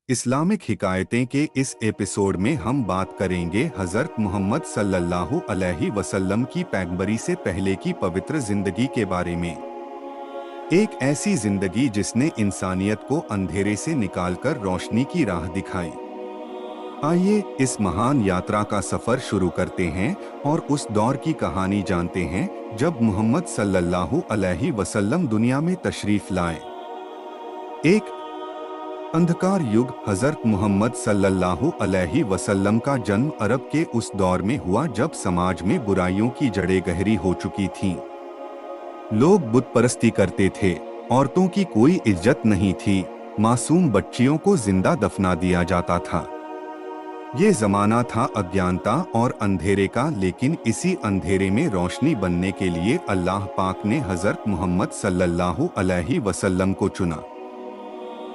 Islamic हिकायतें के इस episode में हम बात करेंगे हज़रत मोहम्मद सल्लल्लाहु अलैहि वसल्लम की पैगंबरी से पहले की पवित्र जिंदगी के बारे में। एक ऐसी जिंदगी जिसने इंसानियत को अंधेरे से निकालकर रोशनी की राह दिखाई। आइए इस महान यात्रा का सफर शुरू करते हैं और उस दौर की कहानी जानते हैं जब मोहम्मद सल्लल्लाहु अलैहि वसल्लम दुनिया में तशरीफ लाए। एक अंधकार युग। हज़रत मोहम्मद सल्लल्लाहु अलैहि वसल्लम का जन्म अरब के उस दौर में हुआ जब समाज में बुराइयों की जड़ें गहरी हो चुकी थीं। लोग बुत परस्ती करते थे, औरतों की कोई इज्जत नहीं थी, मासूम बच्चियों को जिंदा दफना दिया जाता था। ये जमाना था अज्ञानता और अंधेरे का, लेकिन इसी अंधेरे में रोशनी बनने के लिए अल्लाह पाक ने हज़रत मोहम्मद सल्लल्लाहु अलैहि वसल्लम को चुना।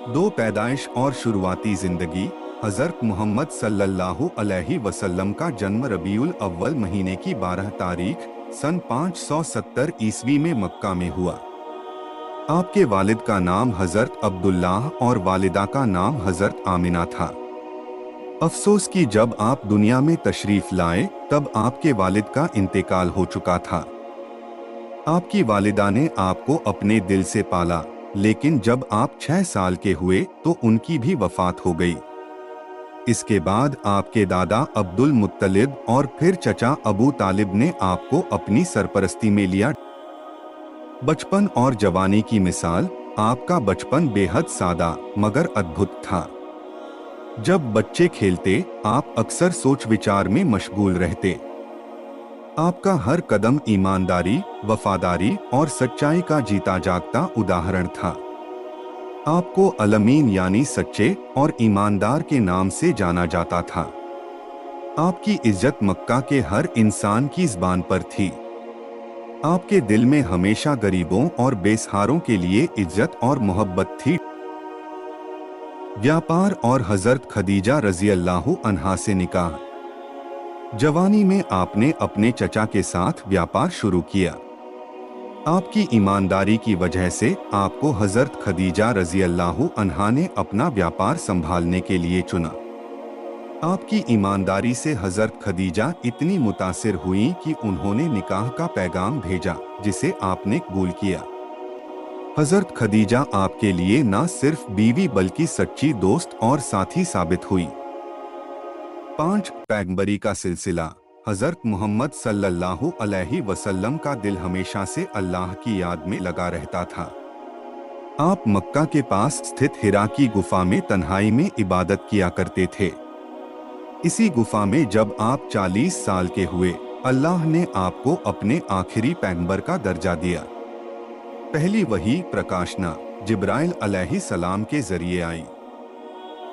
दो पैदाइश और शुरुआती जिंदगी। हज़रत मोहम्मद सल्लल्लाहु अलैहि वसल्लम का जन्म रबीउल अव्वल महीने की 12 तारीख सन 570 ईस्वी में मक्का में हुआ। आपके वालिद का नाम हज़रत अब्दुल्लाह और वालिदा का नाम हज़रत आमिना था। अफसोस कि जब आप दुनिया में तशरीफ लाए तब आपके वालिद का इंतकाल हो चुका था। आपकी वालिदा ने आपको अपने दिल से पाला, लेकिन जब आप 6 साल के हुए तो उनकी भी वफात हो गई। इसके बाद आपके दादा अब्दुल मुत्तलिब और फिर चचा अबू तालिब ने आपको अपनी सरपरस्ती में लिया। बचपन और जवानी की मिसाल। आपका बचपन बेहद सादा मगर अद्भुत था। जब बच्चे खेलते आप अक्सर सोच विचार में मशगूल रहते। आपका हर कदम ईमानदारी, वफादारी और सच्चाई का जीता जागता उदाहरण था। आपको अलमीन यानी सच्चे और ईमानदार के नाम से जाना जाता था। आपकी इज्जत मक्का के हर इंसान की ज़बान पर थी। आपके दिल में हमेशा गरीबों और बेसहारों के लिए इज्जत और मोहब्बत थी। व्यापार और हज़रत खदीजा रज़ी अल्लाहु अन्हा से निकाह। जवानी में आपने अपने चचा के साथ व्यापार शुरू किया। आपकी ईमानदारी की वजह से आपको हज़रत खदीजा रज़ी अल्लाहु अन्हा ने अपना व्यापार संभालने के लिए चुना। आपकी ईमानदारी से हज़रत खदीजा इतनी मुतासिर हुई कि उन्होंने निकाह का पैगाम भेजा जिसे आपने कबूल किया। हज़रत खदीजा आपके लिए न सिर्फ बीवी बल्कि सच्ची दोस्त और साथी साबित हुई। 5 पैगंबरी का सिलसिला। हज़रत मोहम्मद सल्लल्लाहु अलैहि वसल्लम का दिल हमेशा से अल्लाह की याद में लगा रहता था। आप मक्का के पास स्थित हिरा की गुफा में तन्हाई में इबादत किया करते थे। इसी गुफा में जब आप 40 साल के हुए, अल्लाह ने आपको अपने आखिरी पैगंबर का दर्जा दिया। पहली वही प्रकाशना जिब्राइल अलैहिस्सलाम के जरिए आई,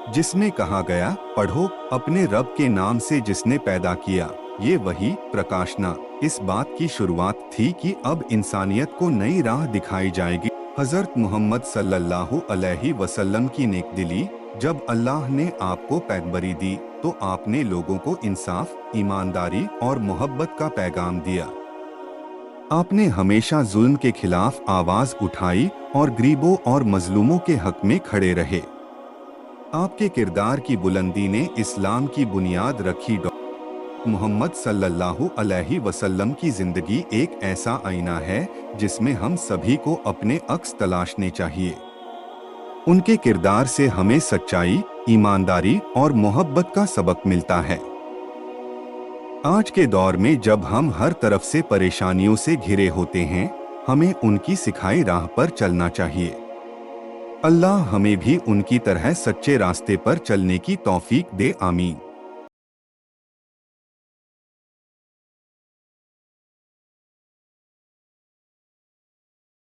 जिसमें कहा गया, पढ़ो अपने रब के नाम से जिसने पैदा किया। ये वही प्रकाशना इस बात की शुरुआत थी कि अब इंसानियत को नई राह दिखाई जाएगी। हज़रत मोहम्मद सल्लल्लाहु अलैहि वसल्लम की नेकदिली। जब अल्लाह ने आपको पैगंबरी दी तो आपने लोगों को इंसाफ, ईमानदारी और मोहब्बत का पैगाम दिया। आपने हमेशा जुल्म के खिलाफ आवाज उठाई और गरीबों और मजलूमों के हक में खड़े रहे। आपके किरदार की बुलंदी ने इस्लाम की बुनियाद रखी। मोहम्मद सल्लल्लाहु अलैहि वसल्लम की जिंदगी एक ऐसा आईना है जिसमें हम सभी को अपने अक्स तलाशने चाहिए। उनके किरदार से हमें सच्चाई, ईमानदारी और मोहब्बत का सबक मिलता है। आज के दौर में जब हम हर तरफ से परेशानियों से घिरे होते हैं, हमें उनकी सिखाई राह पर चलना चाहिए। अल्लाह हमें भी उनकी तरह सच्चे रास्ते पर चलने की तौफीक दे, आमीन।